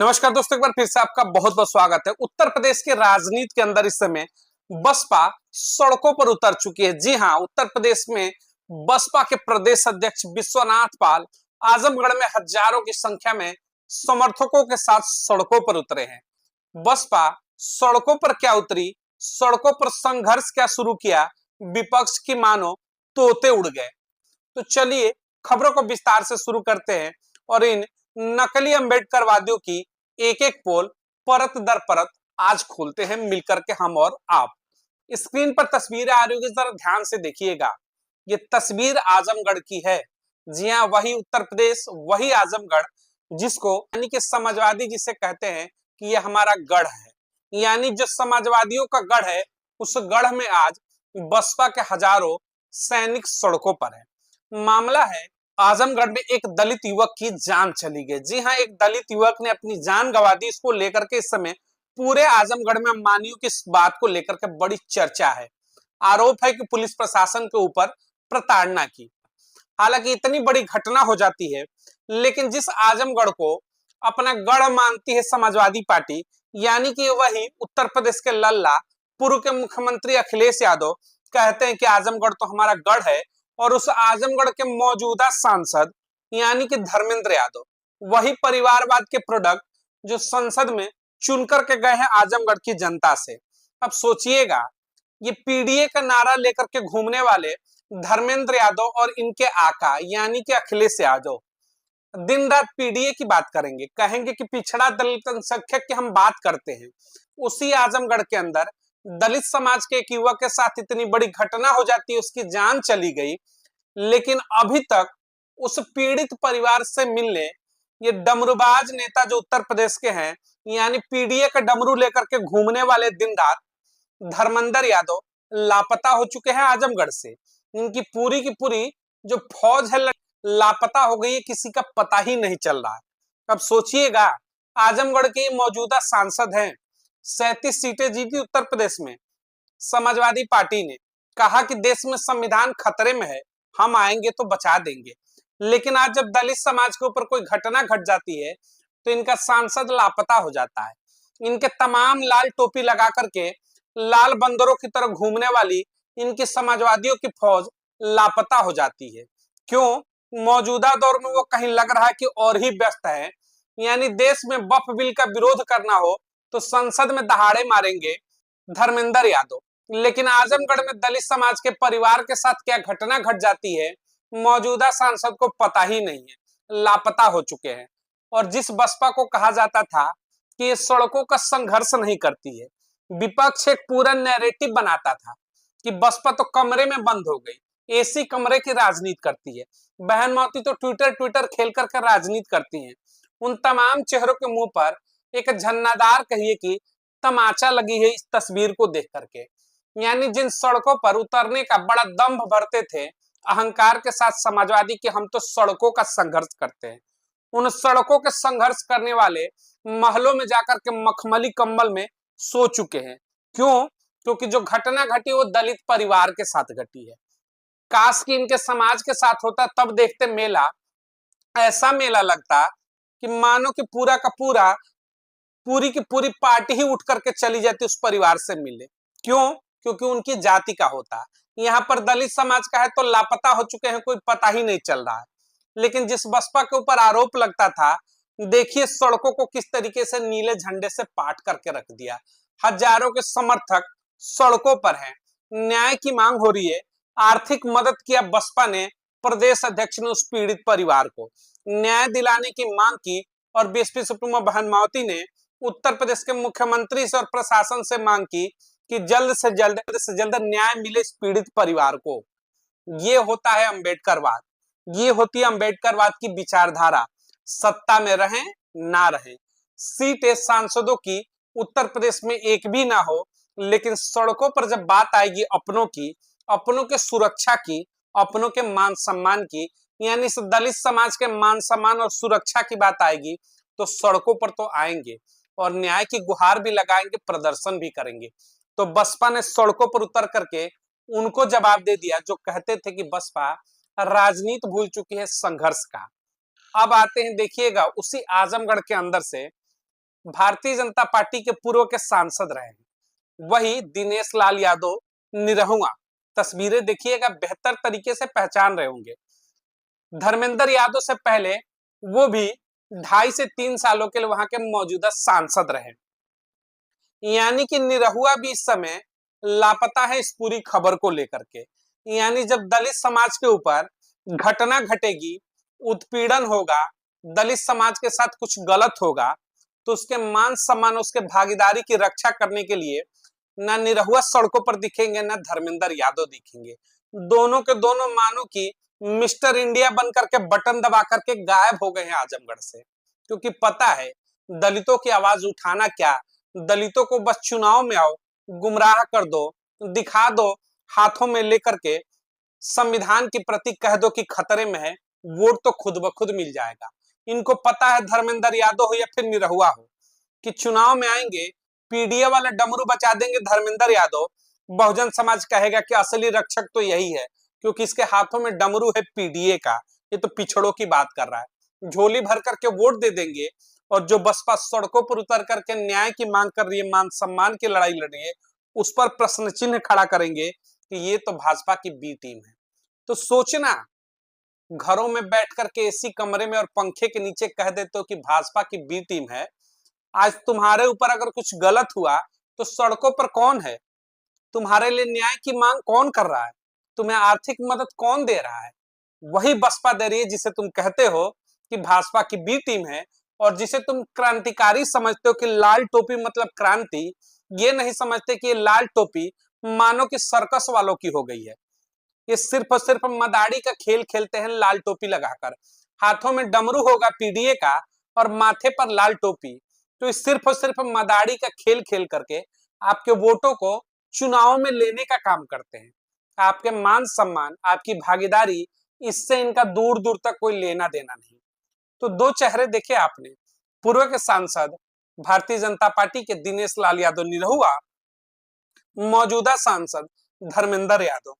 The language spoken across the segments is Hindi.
नमस्कार दोस्तों, एक बार फिर से आपका बहुत बहुत स्वागत है। उत्तर प्रदेश के राजनीति के अंदर इस समय बसपा सड़कों पर उतर चुकी है। जी हां, उत्तर प्रदेश में बसपा के प्रदेश अध्यक्ष विश्वनाथ पाल आजमगढ़ में हजारों की संख्या में समर्थकों के साथ सड़कों पर उतरे हैं। बसपा सड़कों पर क्या उतरी, सड़कों पर संघर्ष क्या शुरू किया, विपक्ष की मानो तोते उड़ गए। तो चलिए खबरों को विस्तार से शुरू करते हैं और इन नकली अंबेडकरवादियों की एक एक पोल परत दर परत आज खोलते हैं मिलकर के हम और आप। स्क्रीन पर तस्वीरें आ रही होगी, जरा ध्यान से देखिएगा। ये तस्वीर आजमगढ़ की है। जी हाँ, वही उत्तर प्रदेश, वही आजमगढ़ जिसको यानी कि समाजवादी जिसे कहते हैं कि ये हमारा गढ़ है। यानी जो समाजवादियों का गढ़ है, उस गढ़ में आज बसपा के हजारों सैनिक सड़कों पर है। मामला है आजमगढ़ में एक दलित युवक की जान चली गई। जी हाँ, एक दलित युवक ने अपनी जान गंवा दी। इसको लेकर के इस समय पूरे आजमगढ़ में मानियो की इस बात को लेकर के बड़ी चर्चा है। आरोप है कि पुलिस प्रशासन के ऊपर प्रताड़ना की। हालांकि इतनी बड़ी घटना हो जाती है, लेकिन जिस आजमगढ़ को अपना गढ़ मानती है समाजवादी पार्टी, यानी कि वही उत्तर प्रदेश के लल्ला पूर्व के मुख्यमंत्री अखिलेश यादव कहते हैं कि आजमगढ़ तो हमारा गढ़ है, और उस आजमगढ़ के मौजूदा सांसद यानी कि धर्मेंद्र यादव, वही परिवारवाद के प्रोडक्ट जो संसद में चुन करके गए हैं आजमगढ़ की जनता से। अब सोचिएगा, ये पीडीए का नारा लेकर के घूमने वाले धर्मेंद्र यादव और इनके आका यानी कि अखिलेश यादव दिन रात पीडीए की बात करेंगे, कहेंगे कि पिछड़ा दलित अल्पसंख्यक की हम बात करते हैं। उसी आजमगढ़ के अंदर दलित समाज के एक युवक के साथ इतनी बड़ी घटना हो जाती है, उसकी जान चली गई, लेकिन अभी तक उस पीड़ित परिवार से मिलने ये डमरूबाज नेता जो उत्तर प्रदेश के हैं, यानी पीडीए का डमरू लेकर के घूमने वाले दिन रात धर्मेंद्र यादव लापता हो चुके हैं आजमगढ़ से। इनकी पूरी की पूरी जो फौज है लापता हो गई है, किसी का पता ही नहीं चल रहा है। अब सोचिएगा, आजमगढ़ के मौजूदा सांसद हैं, 37 सीटें जीती उत्तर प्रदेश में। समाजवादी पार्टी ने कहा कि देश में संविधान खतरे में है, हम आएंगे तो बचा देंगे। लेकिन आज जब दलित समाज के ऊपर कोई घटना घट जाती है, तो इनका सांसद लापता हो जाता है। इनके तमाम लाल टोपी लगा करके लाल बंदरों की तरह घूमने वाली इनकी समाजवादियों की फौज लापता हो जाती है। क्यों? मौजूदा दौर में वो कहीं लग रहा है कि और ही व्यस्त है। यानी देश में वक्फ बिल का विरोध करना हो तो संसद में दहाड़े मारेंगे धर्मेंद्र यादव, लेकिन आजमगढ़ में दलित समाज के परिवार के साथ क्या घटना घट जाती है, मौजूदा सांसद को पता ही नहीं है, लापता हो चुके हैं। और जिस बसपा को कहा जाता था कि ये सड़कों का संघर्ष नहीं करती है, विपक्ष एक पूरा नैरेटिव बनाता था कि बसपा तो कमरे में बंद हो गई, एसी कमरे की राजनीति करती है, बहन मौती तो ट्विटर ट्विटर खेल कर राजनीति करती है। उन तमाम चेहरों के मुंह पर एक झन्नादार कहिए कि तमाचा लगी है इस तस्वीर को देख करके। यानी जिन सड़कों पर उतरने का बड़ा दम्भ भरते थे अहंकार के साथ समाजवादी कि हम तो सड़कों का संघर्ष करते हैं, उन सड़कों के संघर्ष करने वाले महलों में जाकर के मखमली कंबल में सो चुके हैं। क्यों? क्योंकि जो घटना घटी वो दलित परिवार के साथ घटी है। काश कि इनके समाज के साथ होता, तब देखते मेला, ऐसा मेला लगता कि मानो कि पूरा का पूरा पूरी की पूरी पार्टी ही उठ करके चली जाती उस परिवार से मिले। क्यों? क्योंकि उनकी जाति का होता। यहाँ पर दलित समाज का है तो लापता हो चुके हैं, कोई पता ही नहीं चल रहा है। लेकिन जिस बसपा के ऊपर आरोप लगता था, देखिए सड़कों को किस तरीके से नीले झंडे से पाट करके रख दिया। हजारों के समर्थक सड़कों पर हैं, न्याय की मांग हो रही है। आर्थिक मदद किया बसपा ने, प्रदेश अध्यक्ष ने उस पीड़ित परिवार को न्याय दिलाने की मांग की, और बीएसपी सुप्रीमो बहन मावती ने उत्तर प्रदेश के मुख्यमंत्री से और प्रशासन से मांग की कि जल्द से जल्द न्याय मिले इस पीड़ित परिवार को। ये होता है अंबेडकरवाद, ये होती है अंबेडकरवाद की विचारधारा। सत्ता में रहें ना रहें, सीटें सांसदों की उत्तर प्रदेश में एक भी ना हो, लेकिन सड़कों पर जब बात आएगी अपनों की, अपनों के सुरक्षा की, अपनों के मान सम्मान की, यानी दलित समाज के मान सम्मान और सुरक्षा की बात आएगी, तो सड़कों पर तो आएंगे और न्याय की गुहार भी लगाएंगे, प्रदर्शन भी करेंगे। तो बसपा ने सड़कों पर उतर करके उनको जवाब दे दिया जो कहते थे कि बसपा राजनीति भूल चुकी है संघर्ष का। अब आते हैं, देखिएगा उसी आजमगढ़ के अंदर से भारतीय जनता पार्टी के पूर्व के सांसद रहे हैं। वही दिनेश लाल यादव निरहुआ, तस्वीरें देखिएगा, बेहतर तरीके से पहचान रहे होंगे। धर्मेंद्र यादव से पहले वो भी 2.5 से 3 सालों के लिए वहां के मौजूदा सांसद रहे। यानी कि निरहुआ भी इस समय लापता है इस पूरी खबर को लेकर के। यानी जब दलित समाज के ऊपर घटना घटेगी, उत्पीड़न होगा, दलित समाज के साथ कुछ गलत होगा, तो उसके मान सम्मान, उसके भागीदारी की रक्षा करने के लिए ना निरहुआ सड़कों पर दिखेंगे, ना धर्मेंद्र यादव दिखेंगे। दोनों के दोनों मानो कि मिस्टर इंडिया बन करके बटन दबा करके गायब हो गए हैं आजमगढ़ से, क्योंकि पता है दलितों की आवाज उठाना क्या, दलितों को बस चुनाव में आओ, गुमराह कर दो, दिखा दो, हाथों में लेकर के संविधान की प्रति कह दो कि खतरे में है, वोट तो खुद ब खुद मिल जाएगा। इनको पता है, धर्मेंद्र यादव हो या फिर निरहुआ हो, कि चुनाव में आएंगे, पीडीए वाला डमरू बचा देंगे धर्मेंद्र यादव। बहुजन समाज कहेगा कि असली रक्षक तो यही है, क्योंकि इसके हाथों में डमरू है पीडीए का, ये तो पिछड़ों की बात कर रहा है। झोली भर करके वोट दे देंगे, और जो बसपा सड़कों पर उतर करके न्याय की मांग कर रही है, मान सम्मान की लड़ाई लड़ रही है, उस पर प्रश्न चिन्ह खड़ा करेंगे कि ये तो भाजपा की बी टीम है। तो सोचना, घरों में बैठ करके एसी कमरे में और पंखे के नीचे कह देते हो कि भाजपा की बी टीम है। आज तुम्हारे ऊपर अगर कुछ गलत हुआ तो सड़कों पर कौन है? तुम्हारे लिए न्याय की मांग कौन कर रहा है? तुम्हें आर्थिक मदद कौन दे रहा है? वही बसपा दे रही है, जिसे तुम कहते हो कि भाजपा की बी टीम है, और जिसे तुम क्रांतिकारी समझते हो कि लाल टोपी मतलब क्रांति। ये नहीं समझते कि ये लाल टोपी मानो कि सर्कस वालों की हो गई है। ये सिर्फ और सिर्फ मदारी का खेल खेलते हैं लाल टोपी लगाकर। हाथों में डमरू होगा पीडीए का और माथे पर लाल टोपी। तो ये सिर्फ और सिर्फ मदारी का खेल खेल करके आपके वोटों को चुनाव में लेने का काम करते हैं। आपके मान सम्मान, आपकी भागीदारी, इससे इनका दूर दूर तक कोई लेना देना नहीं। तो दो चेहरे देखे आपने, पूर्व के सांसद भारतीय जनता पार्टी के दिनेश लाल यादव निरहुआ, मौजूदा सांसद धर्मेंद्र यादव।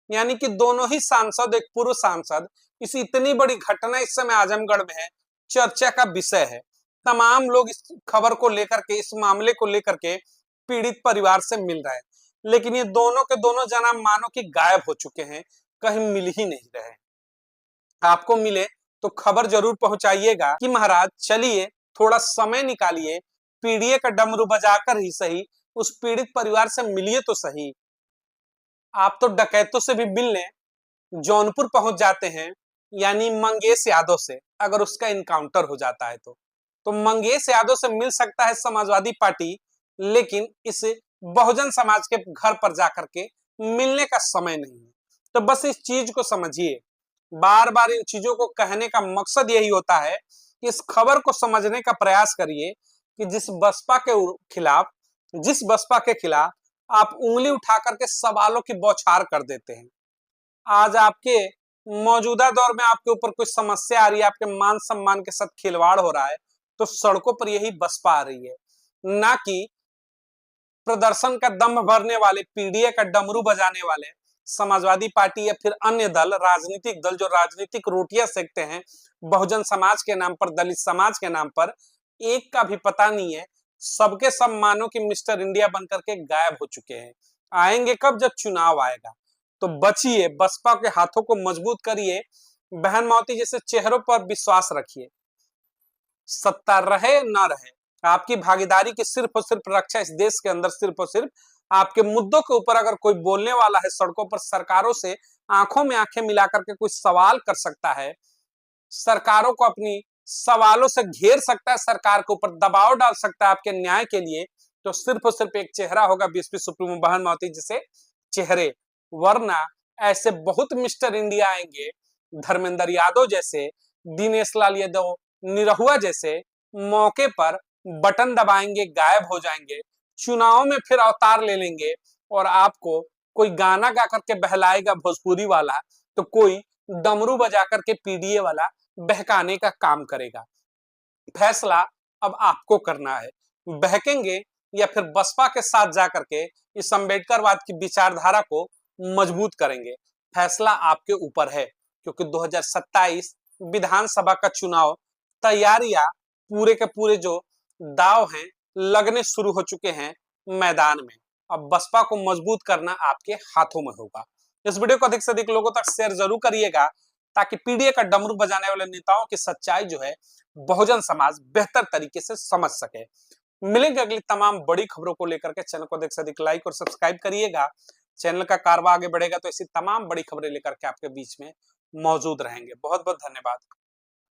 यानी कि दोनों ही सांसद, एक पूर्व सांसद, इस इतनी बड़ी घटना इस समय आजमगढ़ में है, चर्चा का विषय है। तमाम लोग इस खबर को लेकर के, इस मामले को लेकर के पीड़ित परिवार से मिल रहे हैं, लेकिन ये दोनों के दोनों जना मानो कि गायब हो चुके हैं, कहीं मिल ही नहीं रहे। आपको मिले तो खबर जरूर पहुंचाइएगा कि महाराज चलिए थोड़ा समय निकालिए, पीडीए का डमरू बजाकर ही सही उस पीड़ित परिवार से मिलिए तो सही। आप तो डकैतों से भी मिलने जौनपुर पहुंच जाते हैं, यानी मंगेश यादव से, अगर उसका इनकाउंटर हो जाता है तो मंगेश यादव से मिल सकता है समाजवादी पार्टी, लेकिन इस बहुजन समाज के घर पर जाकर के मिलने का समय नहीं है। तो बस इस चीज को समझिए, बार बार इन चीजों को कहने का मकसद यही होता है कि इस खबर को समझने का प्रयास करिए कि जिस बसपा के खिलाफ आप उंगली उठा करके सवालों की बौछार कर देते हैं, आज आपके मौजूदा दौर में आपके ऊपर कोई समस्या आ रही है, आपके मान सम्मान के साथ खिलवाड़ हो रहा है, तो सड़कों पर यही बसपा आ रही है, ना कि प्रदर्शन का दम भरने वाले, पीडीए का डमरू बजाने वाले समाजवादी पार्टी या फिर अन्य दल, राजनीतिक दल जो राजनीतिक रोटियां सेकते हैं बहुजन समाज के नाम पर, दलित समाज के नाम पर। एक का भी पता नहीं है, सबके सब मानो कि मिस्टर इंडिया बनकर के गायब हो चुके हैं। आएंगे कब? जब चुनाव आएगा। तो बचिए, बसपा के हाथों को मजबूत करिए, बहन मौती जैसे चेहरों पर विश्वास रखिए। सत्ता रहे ना रहे, आपकी भागीदारी की सिर्फ और सिर्फ रक्षा इस देश के अंदर सिर्फ और सिर्फ आपके मुद्दों के ऊपर अगर कोई बोलने वाला है, सड़कों पर सरकारों से आंखों में आंखें मिलाकर के कोई सवाल कर सकता है, सरकारों को अपनी सवालों से घेर सकता है, सरकार के ऊपर दबाव डाल सकता है आपके न्याय के लिए, तो सिर्फ और सिर्फ एक चेहरा होगा बीएसपी सुप्रीमो बहन मौती जैसे चेहरे। वरना ऐसे बहुत मिस्टर इंडिया आएंगे, धर्मेंद्र यादव जैसे, दिनेश लाल यादव निरहुआ जैसे, मौके पर बटन दबाएंगे, गायब हो जाएंगे, चुनाव में फिर अवतार ले लेंगे, और आपको कोई गाना गा करके बहलाएगा भोजपुरी वाला, तो कोई डमरू बजा करके पीडीए वाला बहकाने का काम करेगा। फैसला अब आपको करना है, बहकेंगे या फिर बसपा के साथ जाकर के इस अम्बेडकरवाद की विचारधारा को मजबूत करेंगे। फैसला आपके ऊपर है, क्योंकि 2027 विधानसभा का चुनाव तैयारियां पूरे के पूरे जो दांव हैं लगने शुरू हो चुके हैं मैदान में। अब बसपा को मजबूत करना आपके हाथों में होगा। इस वीडियो को अधिक से अधिक लोगों तक शेयर जरूर करिएगा ताकि पीडीए का डमरू बजाने वाले नेताओं की सच्चाई जो है बहुजन समाज बेहतर तरीके से समझ सके। मिलेंगे अगली तमाम बड़ी खबरों को लेकर के। चैनल को अधिक से अधिक लाइक और सब्सक्राइब करिएगा। चैनल का कारवा आगे बढ़ेगा तो ऐसी तमाम बड़ी खबरें लेकर के आपके बीच में मौजूद रहेंगे। बहुत बहुत धन्यवाद।